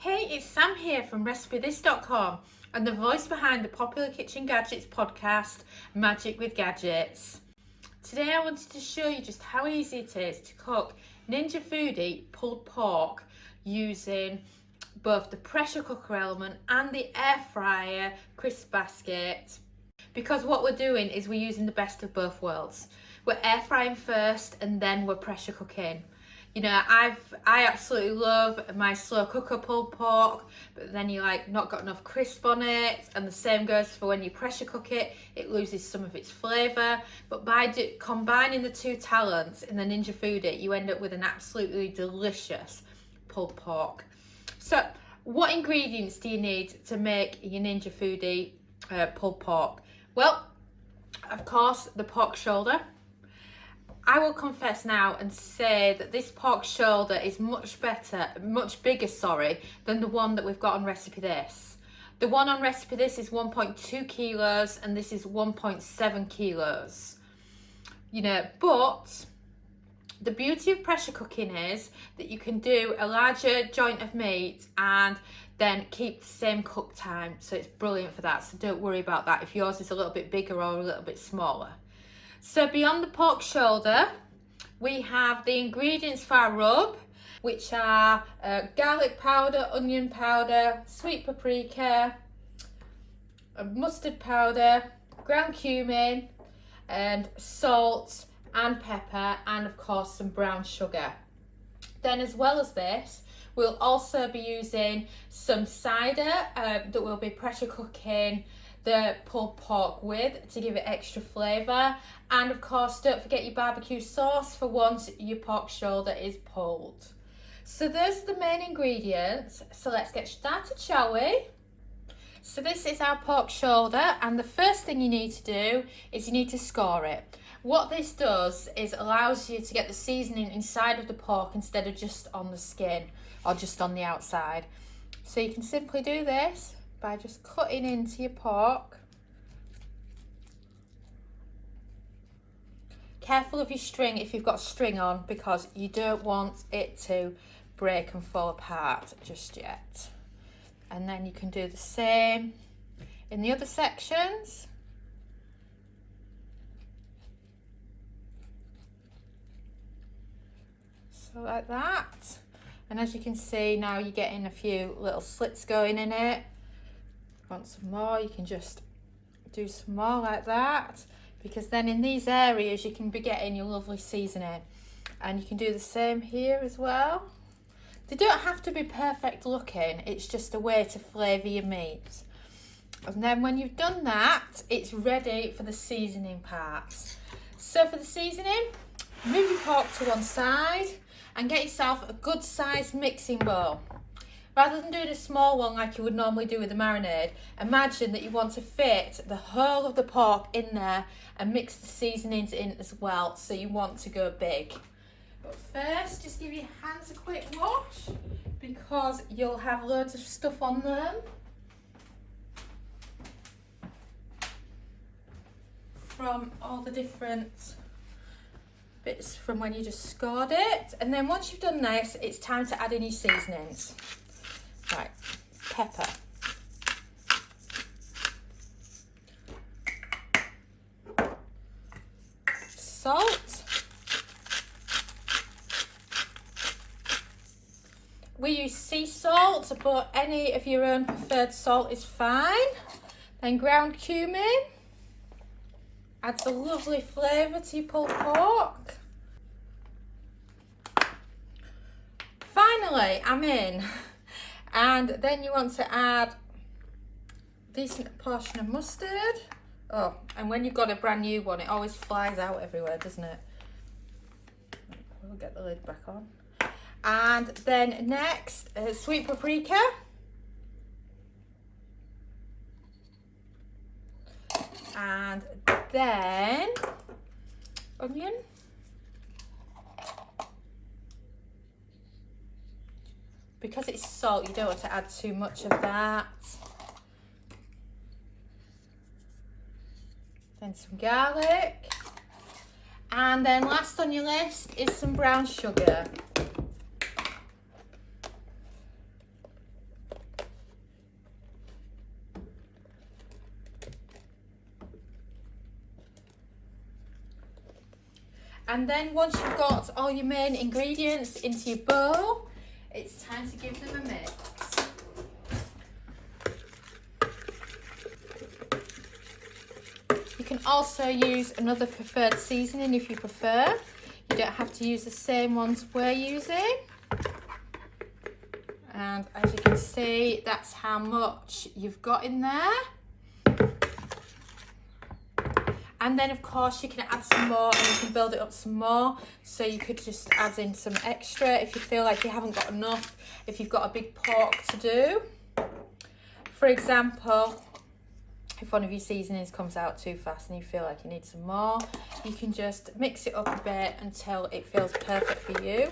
Hey, it's Sam here from RecipeThis.com and the voice behind the popular Kitchen Gadgets podcast, Magic with Gadgets. Today I wanted to show you just how easy it is to cook Ninja Foodi pulled pork using both the pressure cooker element and the air fryer crisp basket. Because what we're doing is we're using the best of both worlds. We're air frying first and then we're pressure cooking. You know, I absolutely love my slow cooker pulled pork, but then you not got enough crisp on it, and the same goes for when you pressure cook it, it loses some of its flavour. But by combining the two talents in the Ninja Foodi, you end up with an absolutely delicious pulled pork. So, what ingredients do you need to make your Ninja Foodi pulled pork? Well, of course, the pork shoulder. I will confess now and say that this pork shoulder is much bigger, than the one that we've got on Recipe This. The one on Recipe This is 1.2 kilos and this is 1.7 kilos. You know, but the beauty of pressure cooking is that you can do a larger joint of meat and then keep the same cook time. So it's brilliant for that. So don't worry about that if yours is a little bit bigger or a little bit smaller. So beyond the pork shoulder, we have the ingredients for our rub, which are garlic powder, onion powder, sweet paprika, mustard powder, ground cumin, and salt and pepper, and of course some brown sugar. Then as well as this, we'll also be using some cider that we'll be pressure cooking the pulled pork with to give it extra flavour, and of course don't forget your barbecue sauce for once your pork shoulder is pulled. So those are the main ingredients, so let's get started, shall we? So this is our pork shoulder, and the first thing you need to do is you need to score it. What this does is allows you to get the seasoning inside of the pork instead of just on the skin or just on the outside. So you can simply do this by just cutting into your pork. Careful of your string if you've got string on, because you don't want it to break and fall apart just yet. And then you can do the same in the other sections. So like that. And as you can see now, you're getting a few little slits going in it. Want some more, you can just do some more like that, because then in these areas you can be getting your lovely seasoning. And you can do the same here as well. They don't have to be perfect looking, it's just a way to flavour your meat. And then when you've done that, it's ready for the seasoning parts. So for the seasoning, move your pork to one side and get yourself a good sized mixing bowl. Rather than doing a small one like you would normally do with the marinade, imagine that you want to fit the whole of the pork in there and mix the seasonings in as well, so you want to go big. But first, just give your hands a quick wash, because you'll have loads of stuff on them from all the different bits from when you just scored it. And then once you've done this, it's time to add in your seasonings. Right, pepper, salt. We use sea salt, but any of your own preferred salt is fine. Then ground cumin adds a lovely flavour to your pulled pork. Finally, I'm in. And then you want to add a decent portion of mustard. Oh, and when you've got a brand new one, it always flies out everywhere, doesn't it? We'll get the lid back on. And then next, sweet paprika. And then onion. Because it's salt, you don't want to add too much of that. Then some garlic. And then last on your list is some brown sugar. And then once you've got all your main ingredients into your bowl, it's time to give them a mix. You can also use another preferred seasoning if you prefer. You don't have to use the same ones we're using. And as you can see, that's how much you've got in there. And then of course you can add some more and you can build it up some more. So you could just add in some extra if you feel like you haven't got enough, if you've got a big pork to do. For example, if one of your seasonings comes out too fast and you feel like you need some more, you can just mix it up a bit until it feels perfect for you.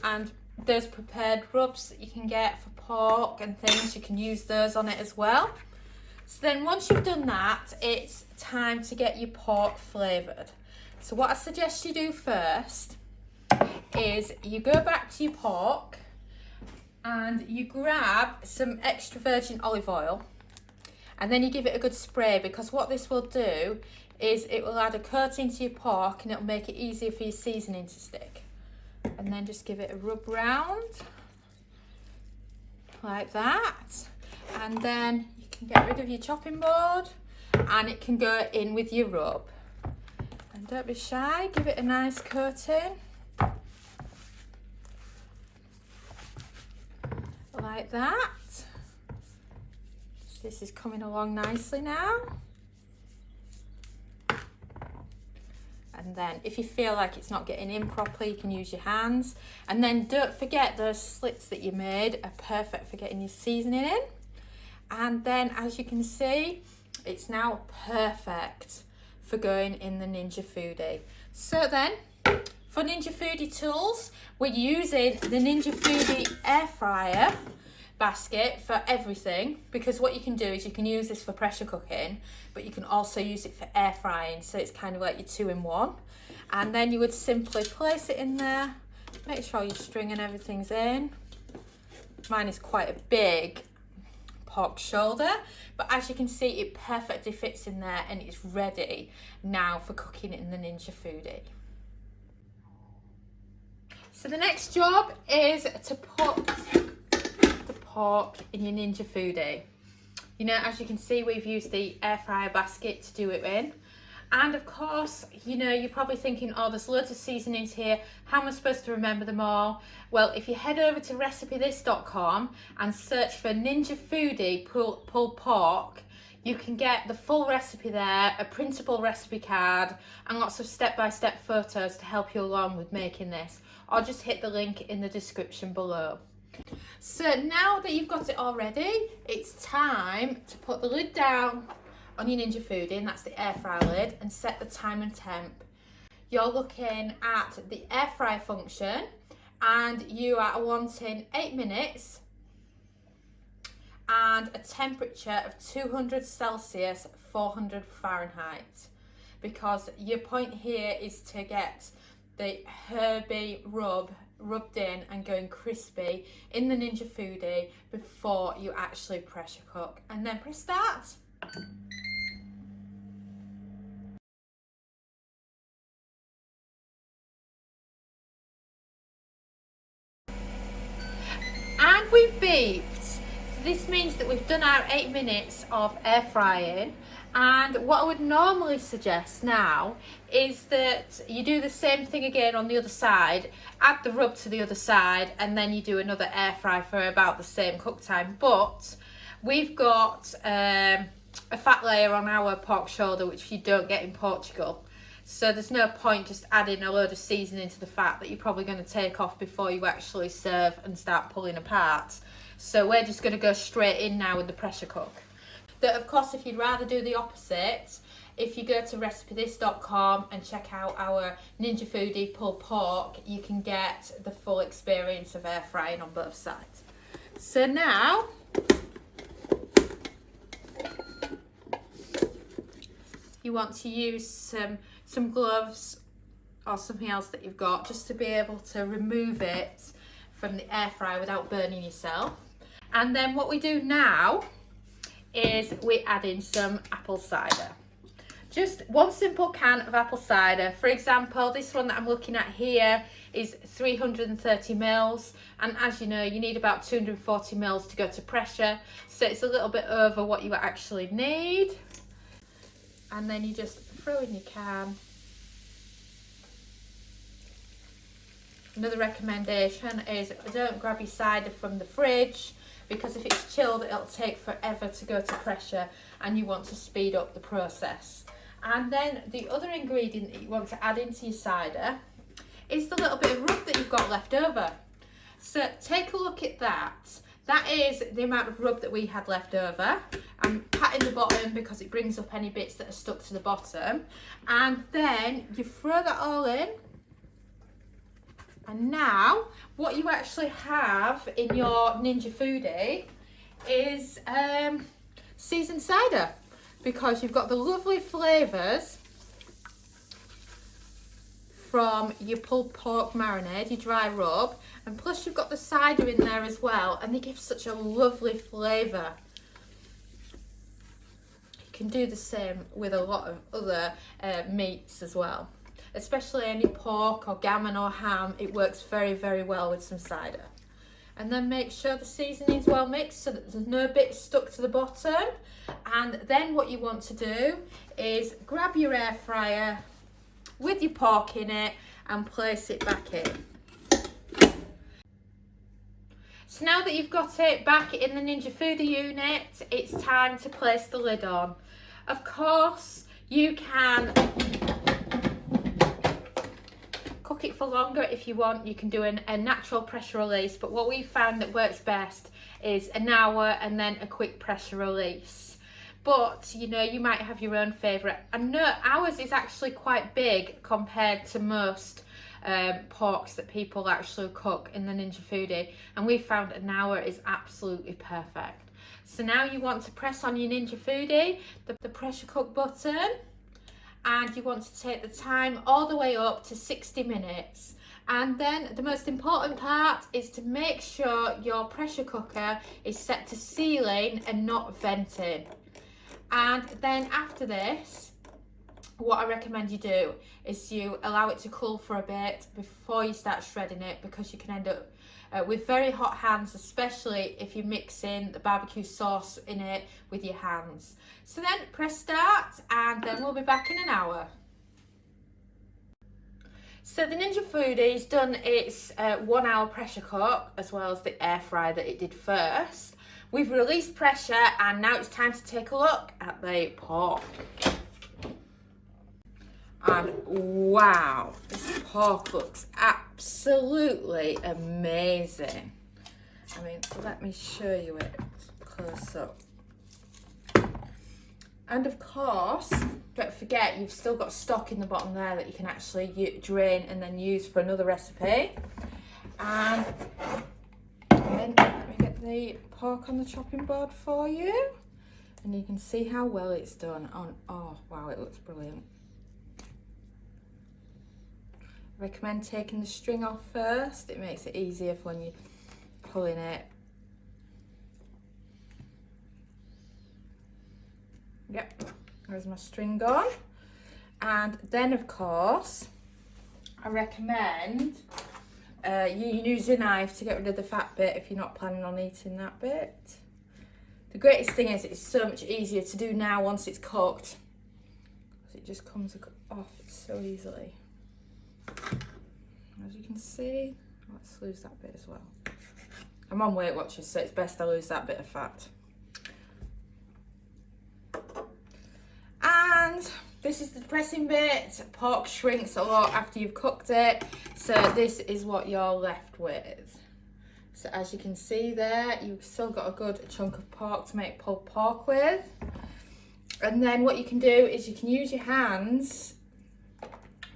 And those prepared rubs that you can get for pork and things, you can use those on it as well. So then once you've done that, it's time to get your pork flavoured. So what I suggest you do first is you go back to your pork and you grab some extra virgin olive oil and then you give it a good spray, because what this will do is it will add a coating to your pork and it'll make it easier for your seasoning to stick. And then just give it a rub round like that, and then you can get rid of your chopping board and it can go in with your rub. And don't be shy, give it a nice coating like that. So this is coming along nicely now. And then if you feel like it's not getting in properly, you can use your hands. And then don't forget those slits that you made are perfect for getting your seasoning in. And then as you can see, it's now perfect for going in the Ninja Foodi. So then, for Ninja Foodi tools, we're using the Ninja Foodi air fryer basket for everything, because what you can do is you can use this for pressure cooking, but you can also use it for air frying, so it's kind of like your 2-in-1. And then you would simply place it in there, make sure your string and everything's in. Mine is quite a big pork shoulder, but as you can see, it perfectly fits in there and it's ready now for cooking in the Ninja Foodi. So the next job is to put the pork in your Ninja Foodi. You know, as you can see, we've used the air fryer basket to do it in. And of course, you know, you're probably thinking, oh, there's loads of seasonings here. How am I supposed to remember them all? Well, if you head over to recipethis.com and search for Ninja Foodi pulled pork, you can get the full recipe there, a printable recipe card, and lots of step-by-step photos to help you along with making this. Or just hit the link in the description below. So now that you've got it all ready, it's time to put the lid down on your Ninja Foodi, and that's the air fryer lid, and set the time and temp. You're looking at the air fry function and you are wanting 8 minutes and a temperature of 200 Celsius, 400 Fahrenheit, because your point here is to get the herby rubbed in and going crispy in the Ninja Foodi before you actually pressure cook. And then press start. And we've beeped. So this means that we've done our 8 minutes of air frying. And what I would normally suggest now is that you do the same thing again on the other side, add the rub to the other side, and then you do another air fry for about the same cook time. But we've got a fat layer on our pork shoulder, which you don't get in Portugal. So there's no point just adding a load of seasoning to the fat that you're probably going to take off before you actually serve and start pulling apart. So we're just going to go straight in now with the pressure cook. That, of course, if you'd rather do the opposite, if you go to recipethis.com and check out our Ninja Foodi pulled pork, you can get the full experience of air frying on both sides. So now, you want to use some gloves or something else that you've got, just to be able to remove it from the air fryer without burning yourself. And then what we do now is we add in some apple cider. just one simple can of apple cider. For example, this one that I'm looking at here is 330 mils, and as you know, you need about 240 mils to go to pressure, so it's a little bit over what you actually need. And then you just throw in your can. Another recommendation is don't grab your cider from the fridge, because if it's chilled it'll take forever to go to pressure and you want to speed up the process. And then the other ingredient that you want to add into your cider is the little bit of rub that you've got left over. So take a look at that. That is the amount of rub that we had left over. I'm patting the bottom because it brings up any bits that are stuck to the bottom. And then you throw that all in. And now what you actually have in your Ninja Foodi is seasoned cider, because you've got the lovely flavours from your pulled pork marinade, your dry rub, and plus you've got the cider in there as well, and they give such a lovely flavour. You can do the same with a lot of other meats as well, especially any pork or gammon or ham. It works very, very well with some cider. And then make sure the seasoning's well mixed so that there's no bits stuck to the bottom. And then what you want to do is grab your air fryer with your pork in it and place it back in. So now that you've got it back in the Ninja Foodi unit, it's time to place the lid on. Of course, you can cook it for longer if you want. You can do a natural pressure release, but what we found that works best is an hour and then a quick pressure release. But you know, you might have your own favourite. And no, ours is actually quite big compared to most porks that people actually cook in the Ninja Foodi, and we found an hour is absolutely perfect. So now you want to press on your Ninja Foodi, the pressure cook button, and you want to take the time all the way up to 60 minutes. And then the most important part is to make sure your pressure cooker is set to sealing and not venting. And then after this, what I recommend you do is you allow it to cool for a bit before you start shredding it, because you can end up with very hot hands, especially if you mix in the barbecue sauce in it with your hands. So then press start, and then we'll be back in an hour. So the Ninja Foodi's done its 1 hour pressure cook, as well as the air fry that it did first. We've released pressure, and now it's time to take a look at the pork. And wow, this pork looks absolutely amazing. I mean, let me show you it close up. And of course, don't forget, you've still got stock in the bottom there that you can actually drain and then use for another recipe. And then let me get the pork on the chopping board for you. And you can see how well it's done on. Oh wow, it looks brilliant. Recommend taking the string off first. It makes it easier for when you're pulling it. Yep, there's my string gone. And then of course, I recommend you use a knife to get rid of the fat bit if you're not planning on eating that bit. The greatest thing is it's so much easier to do now once it's cooked. It just comes off so easily. As you can see, let's lose that bit as well. I'm on Weight Watchers, so it's best I lose that bit of fat. And this is the dressing bit. Pork shrinks a lot after you've cooked it, so this is what you're left with. So as you can see there, you've still got a good chunk of pork to make pulled pork with. And then what you can do is you can use your hands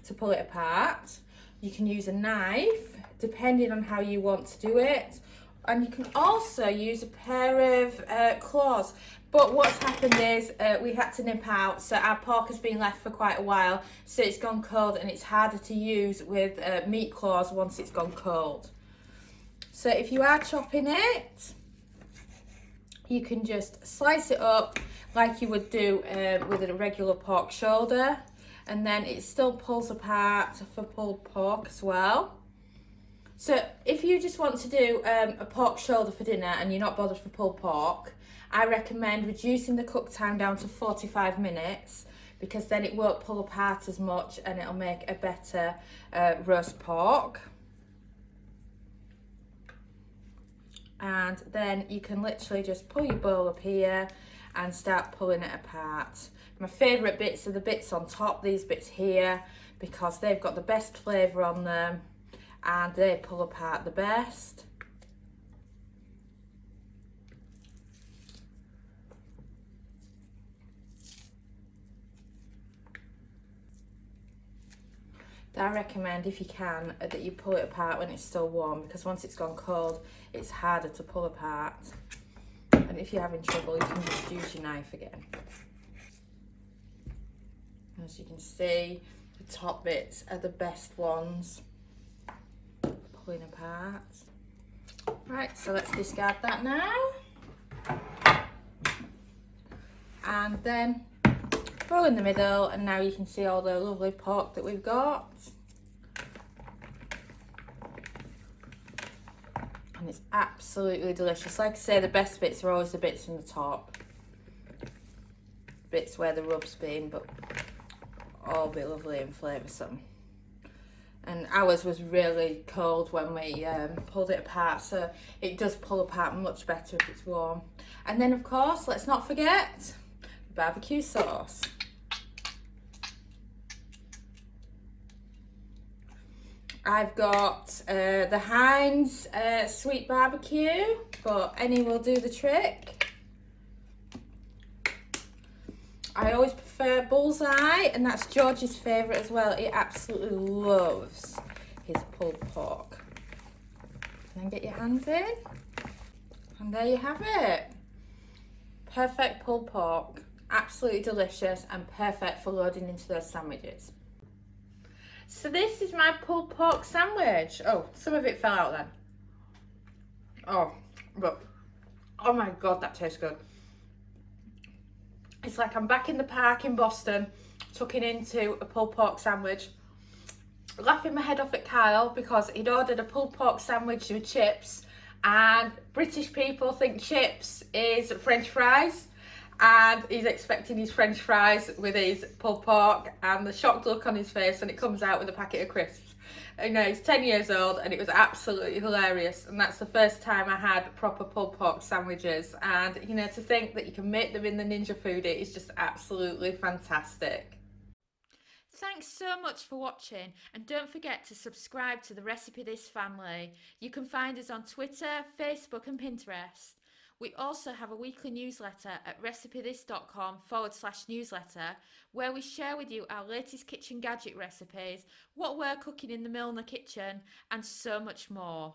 to pull it apart. You can use a knife, depending on how you want to do it. And you can also use a pair of claws. But what's happened is we had to nip out, so our pork has been left for quite a while, so it's gone cold and it's harder to use with meat claws once it's gone cold. So if you are chopping it, you can just slice it up like you would do with a regular pork shoulder, and then it still pulls apart for pulled pork as well. So if you just want to do a pork shoulder for dinner and you're not bothered for pulled pork, I recommend reducing the cook time down to 45 minutes, because then it won't pull apart as much and it'll make a better roast pork. And then you can literally just pull your bowl up here and start pulling it apart. My favourite bits are the bits on top, these bits here, because they've got the best flavour on them and they pull apart the best. I recommend, if you can, that you pull it apart when it's still warm, because once it's gone cold, it's harder to pull apart. And if you're having trouble, you can just use your knife again. As you can see, the top bits are the best ones, pulling apart. Right, so let's discard that now. And then throw in the middle, and now you can see all the lovely pork that we've got. And it's absolutely delicious. Like I say, the best bits are always the bits in the top. Bits where the rub's been, but all be lovely and flavoursome. And ours was really cold when we pulled it apart, so it does pull apart much better if it's warm. And then of course, let's not forget barbecue sauce. I've got the Heinz sweet barbecue, but any will do the trick. I always prefer Bullseye, and that's George's favourite as well. He absolutely loves his pulled pork. And then get your hands in, and there you have it. Perfect pulled pork, absolutely delicious and perfect for loading into those sandwiches. So this is my pulled pork sandwich. Oh, some of it fell out then. Oh, but oh my God, that tastes good. It's like I'm back in the park in Boston, tucking into a pulled pork sandwich, laughing my head off at Kyle because he'd ordered a pulled pork sandwich with chips, and British people think chips is French fries, and he's expecting his French fries with his pulled pork, and the shocked look on his face when it comes out with a packet of crisps. You know, he's 10 years old, and it was absolutely hilarious, and that's the first time I had proper pulled pork sandwiches. And you know, to think that you can make them in the Ninja Foodi is just absolutely fantastic. Thanks so much for watching, and don't forget to subscribe to the Recipe This family. You can find us on Twitter, Facebook and Pinterest. We also have a weekly newsletter at recipethis.com/newsletter, where we share with you our latest kitchen gadget recipes, what we're cooking in the Milner kitchen, and so much more.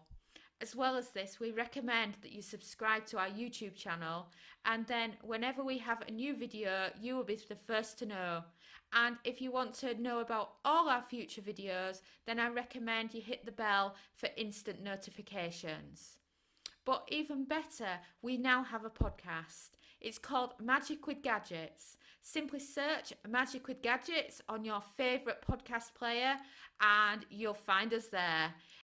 As well as this, we recommend that you subscribe to our YouTube channel, and then whenever we have a new video, you will be the first to know. And if you want to know about all our future videos, then I recommend you hit the bell for instant notifications. But even better, we now have a podcast. It's called Magic with Gadgets. Simply search Magic with Gadgets on your favourite podcast player and you'll find us there.